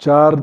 4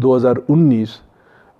2019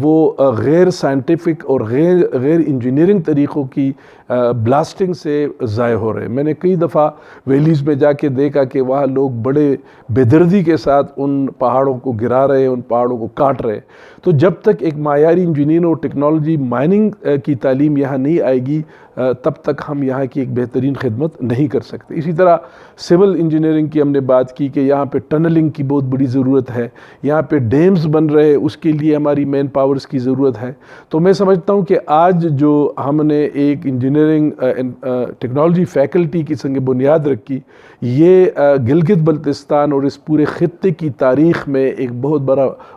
وہ غیر سائنٹیفک اور غیر انجینئرنگ طریقوں کی بلاسٹنگ سے ضائع ہو رہے ہیں۔ میں نے کئی دفعہ ویلیز میں جا کے دیکھا کہ وہاں لوگ بڑے بے دردی کے ساتھ ان پہاڑوں کو گرا رہے ہیں، ان پہاڑوں کو کاٹ رہے ہیں۔ تو جب تک ایک معیاری انجینئرنگ اور ٹیکنالوجی مائننگ کی تعلیم یہاں نہیں آئے گی تب تک ہم یہاں کی ایک بہترین خدمت نہیں کر سکتے۔ اسی طرح سول انجینئرنگ کی ہم نے بات کی کہ یہاں پہ ٹنلنگ کی بہت بڑی ضرورت ہے، یہاں پہ ڈیمز بن رہے، اس کے لیے ہماری مین پاورز کی ضرورت ہے۔ تو میں سمجھتا ہوں کہ آج جو ہم نے ایک انجینئرنگ ٹیکنالوجی فیکلٹی کی سنگ بنیاد رکھی، یہ گلگت بلتستان اور اس پورے خطے کی تاریخ میں ایک بہت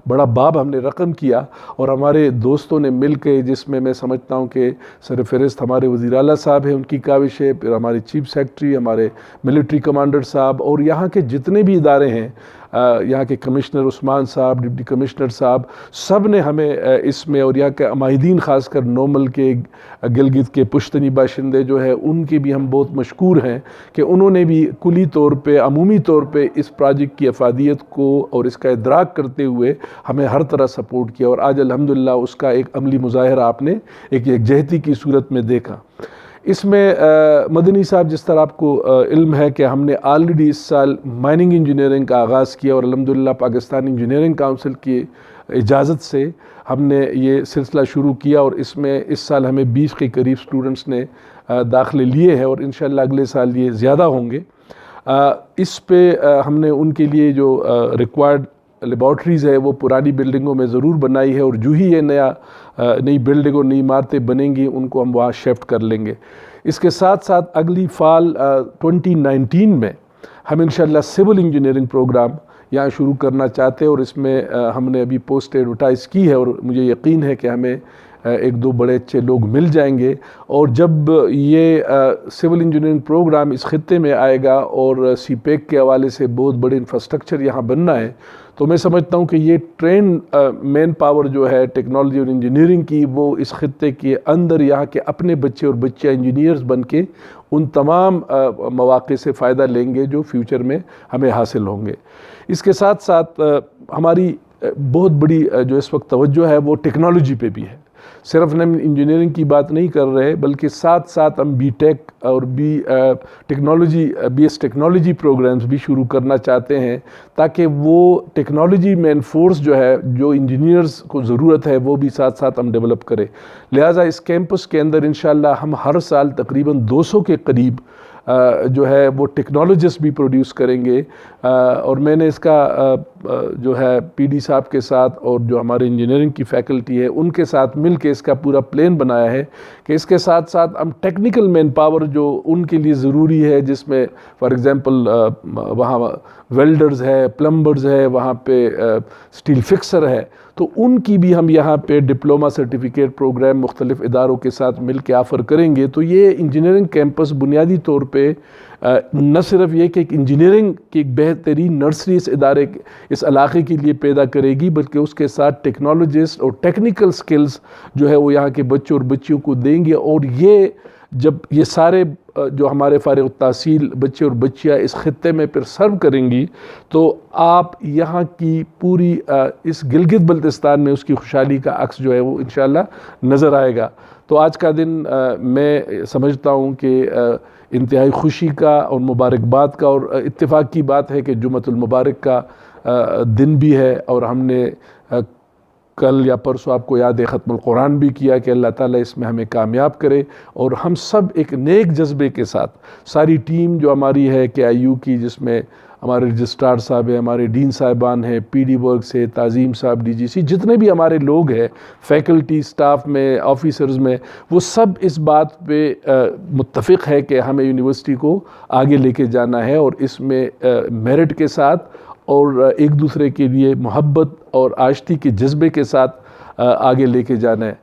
بڑا باب ہم نے رقم کیا، اور ہمارے دوستوں نے مل کے، جس میں سمجھتا ہوں کہ سرفہرست ہمارے وزیر اعلیٰ صاحب ہیں، ان کی کاوش ہے، پھر ہمارے چیف سیکرٹری، ہمارے ملٹری کمانڈر صاحب، اور یہاں کے جتنے بھی ادارے ہیں، یہاں کے کمشنر عثمان صاحب، ڈپٹی کمشنر صاحب، سب نے ہمیں اس میں، اور یہاں کے عمائدین خاص کر نومل کے، گلگت کے پشتنی باشندے جو ہے، ان کے بھی ہم بہت مشکور ہیں کہ انہوں نے بھی کلی طور پہ، عمومی طور پہ اس پروجیکٹ کی افادیت کو اور اس کا ادراک کرتے ہوئے ہمیں ہر طرح سپورٹ کیا، اور آج الحمدللہ اس کا ایک عملی مظاہرہ آپ نے ایک یکجہتی کی صورت میں دیکھا۔ اس میں مدنی صاحب، جس طرح آپ کو علم ہے کہ ہم نے آلریڈی اس سال مائننگ انجینئرنگ کا آغاز کیا، اور الحمدللہ پاکستان انجینئرنگ کونسل کی اجازت سے ہم نے یہ سلسلہ شروع کیا، اور اس میں اس سال ہمیں 20 کے قریب سٹوڈنٹس نے داخلے لیے ہیں، اور انشاءاللہ اگلے سال یہ زیادہ ہوں گے۔ اس پہ ہم نے ان کے لیے جو ریکوائرڈ لیبارٹریز ہے وہ پرانی بلڈنگوں میں ضرور بنائی ہے، اور جو ہی یہ نئی بلڈنگ اور نئی عمارتیں بنیں گی ان کو ہم وہاں شفٹ کر لیں گے۔ اس کے ساتھ ساتھ اگلی فال 2019 میں ہم انشاءاللہ سول انجینئرنگ پروگرام یہاں شروع کرنا چاہتے ہیں، اور اس میں ہم نے ابھی پوسٹ ایڈورٹائز کی ہے، اور مجھے یقین ہے کہ ہمیں ایک دو بڑے اچھے لوگ مل جائیں گے، اور جب یہ سول انجینئرنگ پروگرام اس خطے میں آئے گا اور سی پیک کے حوالے سے بہت بڑے انفراسٹرکچر یہاں بننا ہے، تو میں سمجھتا ہوں کہ یہ ٹرین مین پاور جو ہے ٹیکنالوجی اور انجینئرنگ کی، وہ اس خطے کے اندر یہاں کے اپنے بچے اور بچیاں انجینئرز بن کے ان تمام مواقع سے فائدہ لیں گے جو فیوچر میں ہمیں حاصل ہوں گے۔ اس کے ساتھ ساتھ ہماری بہت بڑی جو اس وقت توجہ ہے وہ ٹیکنالوجی پہ بھی ہے۔ صرف ہم انجینئرنگ کی بات نہیں کر رہے، بلکہ ساتھ ساتھ ہم بی ٹیک اور بی ایس ٹیکنالوجی پروگرامز بھی شروع کرنا چاہتے ہیں، تاکہ وہ ٹیکنالوجی مین فورس جو ہے، جو انجینئرز کو ضرورت ہے، وہ بھی ساتھ ساتھ ہم ڈیولپ کریں۔ لہٰذا اس کیمپس کے اندر انشاءاللہ ہم ہر سال تقریباً 200 کے قریب جو ہے وہ ٹیکنالوجسٹ بھی پروڈیوس کریں گے، اور میں نے اس کا جو ہے پی ڈی صاحب کے ساتھ اور جو ہمارے انجینئرنگ کی فیکلٹی ہے ان کے ساتھ مل کے اس کا پورا پلان بنایا ہے کہ اس کے ساتھ ساتھ ہم ٹیکنیکل مین پاور جو ان کے لیے ضروری ہے، جس میں فار ایگزامپل وہاں ویلڈرز ہے، پلمبرز ہے، وہاں پہ اسٹیل فکسر ہے، تو ان کی بھی ہم یہاں پہ ڈپلومہ سرٹیفکیٹ پروگرام مختلف اداروں کے ساتھ مل کے آفر کریں گے۔ تو یہ انجینئرنگ کیمپس بنیادی طور پہ نہ صرف یہ کہ ایک انجینئرنگ کی ایک بہترین نرسری اس علاقے کے لیے پیدا کرے گی، بلکہ اس کے ساتھ ٹیکنالوجسٹ اور ٹیکنیکل سکلز جو ہے وہ یہاں کے بچوں اور بچیوں کو دیں گے، اور یہ جب یہ سارے جو ہمارے فارغ التحصیل بچے اور بچیاں اس خطے میں پھر سرو کریں گی، تو آپ یہاں کی پوری اس گلگت بلتستان میں اس کی خوشحالی کا عکس جو ہے وہ انشاءاللہ نظر آئے گا۔ تو آج کا دن میں سمجھتا ہوں کہ انتہائی خوشی کا اور مبارکباد کا اور اتفاق کی بات ہے کہ جمعۃ المبارک کا دن بھی ہے، اور ہم نے کل یا پرسوں آپ کو یاد ہے ختم القرآن بھی کیا کہ اللہ تعالیٰ اس میں ہمیں کامیاب کرے، اور ہم سب ایک نیک جذبے کے ساتھ ساری ٹیم جو ہماری ہے کہ آئی یو کی، جس میں ہمارے رجسٹرار صاحب ہیں، ہمارے ڈین صاحبان ہیں، پی ڈی ورک سے تعظیم صاحب، ڈی جی سی، جتنے بھی ہمارے لوگ ہیں فیکلٹی سٹاف میں، آفیسرز میں، وہ سب اس بات پہ متفق ہے کہ ہمیں یونیورسٹی کو آگے لے کے جانا ہے، اور اس میں میرٹ کے ساتھ اور ایک دوسرے کے لیے محبت اور آشتی کے جذبے کے ساتھ آگے لے کے جانا ہے۔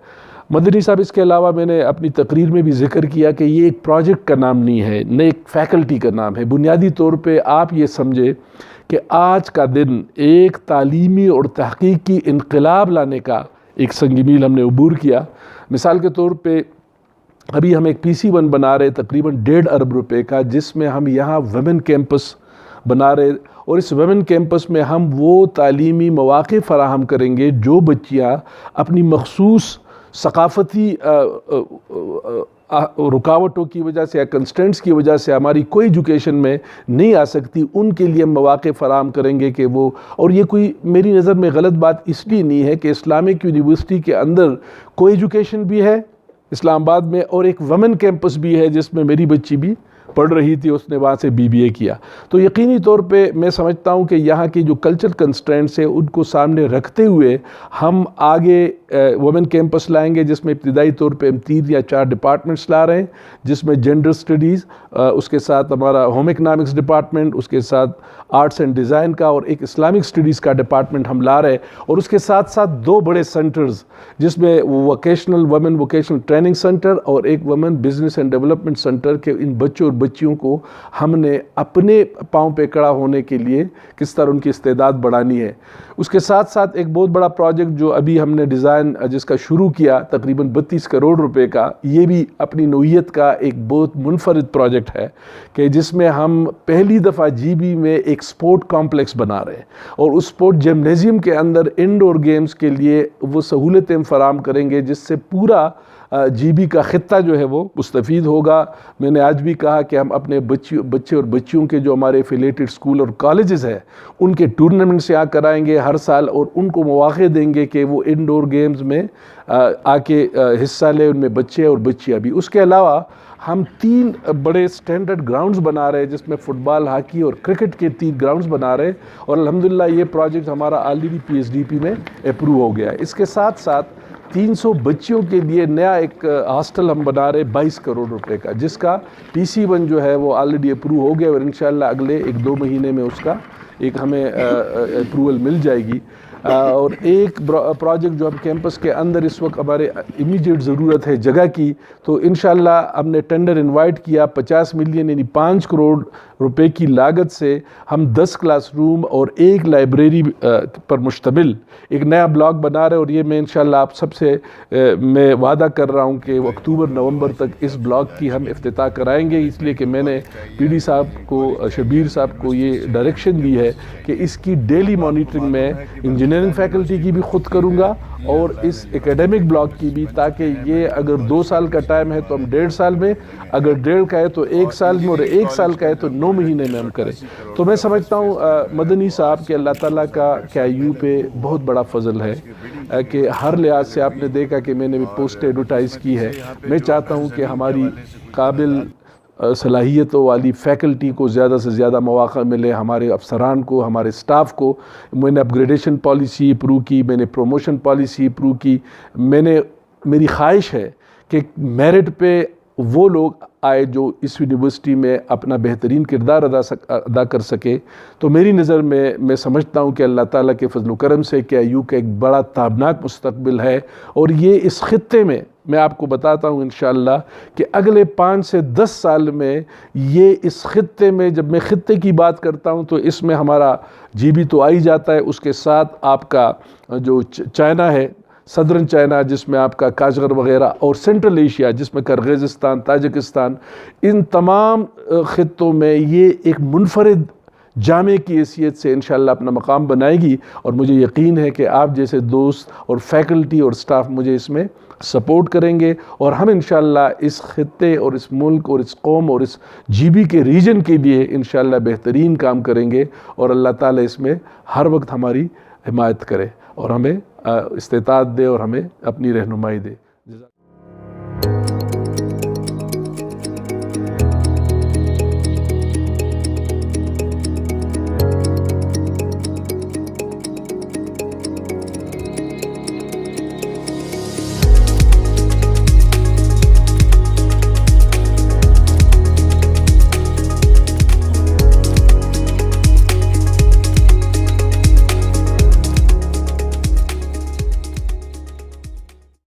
مدنی صاحب، اس کے علاوہ میں نے اپنی تقریر میں بھی ذکر کیا کہ یہ ایک پروجیکٹ کا نام نہیں ہے، نہ ایک فیکلٹی کا نام ہے۔ بنیادی طور پہ آپ یہ سمجھے کہ آج کا دن ایک تعلیمی اور تحقیقی انقلاب لانے کا ایک سنگ میل ہم نے عبور کیا۔ مثال کے طور پہ ابھی ہم ایک PC1 بنا رہے تقریباً 1.5 ارب روپے کا، جس میں ہم یہاں ویمن کیمپس بنا رہے، اور اس ویمن کیمپس میں ہم وہ تعلیمی مواقع فراہم کریں گے جو بچیاں اپنی مخصوص ثقافتی رکاوٹوں کی وجہ سے یا کنسٹرینٹس کی وجہ سے ہماری کوئی ایجوکیشن میں نہیں آ سکتی، ان کے لیے مواقع فراہم کریں گے کہ وہ، اور یہ کوئی میری نظر میں غلط بات اس لیے نہیں ہے کہ اسلامک یونیورسٹی کے اندر کوئی ایجوکیشن بھی ہے اسلام آباد میں، اور ایک ویمن کیمپس بھی ہے جس میں میری بچی بھی پڑھ رہی تھی، اس نے وہاں سے BBA کیا۔ تو یقینی طور پہ میں سمجھتا ہوں کہ یہاں کی جو کلچرل کنسٹرینٹس ہیں ان کو سامنے رکھتے ہوئے ہم آگے وومن کیمپس لائیں گے، جس میں ابتدائی طور پہ ہم 3 یا 4 ڈپارٹمنٹس لا رہے ہیں، جس میں جنڈر سٹڈیز، اس کے ساتھ ہمارا ہوم اکنامکس ڈپارٹمنٹ، اس کے ساتھ آرٹس اینڈ ڈیزائن کا، اور ایک اسلامک سٹڈیز کا ڈپارٹمنٹ ہم لا رہے ہیں، اور اس کے ساتھ ساتھ 2 بڑے سنٹرز، جس میں وومن ووکیشنل ٹریننگ سینٹر اور ایک woman business and development centre کے ان بچوں اور بچیوں کو ہم نے اپنے پاؤں پہ کھڑا ہونے کے لیے کس طرح ان کی استعداد بڑھانی ہے۔ اس کے ساتھ ساتھ ایک بہت بڑا پروجیکٹ جو ابھی ہم نے ڈیزائن جس کا شروع کیا تقریباً 32 کروڑ روپے کا، یہ بھی اپنی نوعیت کا ایک بہت منفرد پروجیکٹ ہے کہ جس میں ہم پہلی دفعہ GB میں ایک سپورٹ کمپلیکس بنا رہے ہیں، اور اس سپورٹ جمنیزیم کے اندر انڈور گیمز کے لیے وہ سہولتیں فراہم کریں گے جس سے پورا GB کا خطہ جو ہے وہ مستفید ہوگا۔ میں نے آج بھی کہا کہ ہم اپنے بچے اور بچیوں کے جو ہمارے ایفیلیٹڈ اسکول اور کالجز ہیں ان کے ٹورنامنٹس یہاں کرائیں گے ہر سال، اور ان کو مواقع دیں گے کہ وہ انڈور گیمز میں آ کے حصہ لیں، ان میں بچے اور بچیاں بھی۔ اس کے علاوہ ہم 3 بڑے سٹینڈرڈ گراؤنڈز بنا رہے ہیں، جس میں فٹ بال، ہاکی اور کرکٹ کے 3 گراؤنڈز بنا رہے ہیں، اور الحمدللہ یہ پروجیکٹ ہمارا آلریڈی PSDP میں اپروو ہو گیا ہے۔ اس کے ساتھ ساتھ 300 بچیوں کے لیے نیا ایک ہاسٹل ہم بنا رہے 22 کروڑ روپے کا، جس کا PC1 جو ہے وہ آلریڈی اپروو ہو گیا، اور انشاءاللہ اگلے 1-2 مہینے میں اس کا ایک ہمیں اپروول مل جائے گی۔ اور ایک پروجیکٹ جو ہم کیمپس کے اندر اس وقت ہمارے امیجیٹ ضرورت ہے جگہ کی، تو انشاءاللہ ہم نے ٹینڈر انوائٹ کیا 50 ملین یعنی 5 کروڑ روپے کی لاگت سے ہم 10 کلاس روم اور 1 لائبریری پر مشتمل ایک نیا بلاک بنا رہے ہیں، اور یہ میں انشاءاللہ آپ سب سے میں وعدہ کر رہا ہوں کہ اکتوبر-نومبر تک اس بلاک کی ہم افتتاح کرائیں گے، اس لیے کہ میں نے PD صاحب کو، شبیر صاحب کو یہ ڈائریکشن دی ہے کہ اس کی ڈیلی مانیٹرنگ میں انجینئرنگ فیکلٹی کی بھی خود کروں گا اور اس اکیڈمک بلاک کی بھی، تاکہ یہ اگر 2 سال کا ٹائم ہے تو ہم 1.5 سال میں، اگر 1.5 کا ہے تو 1 سال میں، اور 1 سال کا ہے تو 9 مہینے میں ہم کریں۔ تو میں سمجھتا ہوں مدنی صاحب کہ اللہ تعالیٰ کا KIU پہ بہت بڑا فضل ہے کہ ہر لحاظ سے آپ نے دیکھا کہ میں نے بھی پوسٹ ایڈورٹائز کی ہے۔ میں چاہتا ہوں کہ ہماری قابل صلاحیتوں والی فیکلٹی کو زیادہ سے زیادہ مواقع ملے، ہمارے افسران کو، ہمارے سٹاف کو۔ میں نے اپگریڈیشن پالیسی اپروو کی، میں نے پروموشن پالیسی اپروو کی۔ میری خواہش ہے کہ میرٹ پہ وہ لوگ آئے جو اس یونیورسٹی میں اپنا بہترین کردار ادا کر سکے۔ تو میری نظر میں سمجھتا ہوں کہ اللہ تعالیٰ کے فضل و کرم سے KIU کا ایک بڑا تابناک مستقبل ہے، اور یہ اس خطے میں آپ کو بتاتا ہوں انشاءاللہ کہ اگلے 5 سے 10 سال میں یہ اس خطے میں، جب میں خطے کی بات کرتا ہوں تو اس میں ہمارا GB تو آئی جاتا ہے، اس کے ساتھ آپ کا جو چائنا ہے، صدرن چائنا جس میں آپ کا کاشغر وغیرہ، اور سینٹرل ایشیا جس میں کرغیزستان، تاجکستان، ان تمام خطوں میں یہ ایک منفرد جامع کی حیثیت سے انشاءاللہ اپنا مقام بنائے گی، اور مجھے یقین ہے کہ آپ جیسے دوست اور فیکلٹی اور سٹاف مجھے اس میں سپورٹ کریں گے، اور ہم انشاءاللہ اس خطے اور اس ملک اور اس قوم اور اس GB کے ریجن کے لیے انشاءاللہ بہترین کام کریں گے، اور اللہ تعالیٰ اس میں ہر وقت ہماری حمایت کرے اور ہمیں استطاعت دے اور ہمیں اپنی رہنمائی دے۔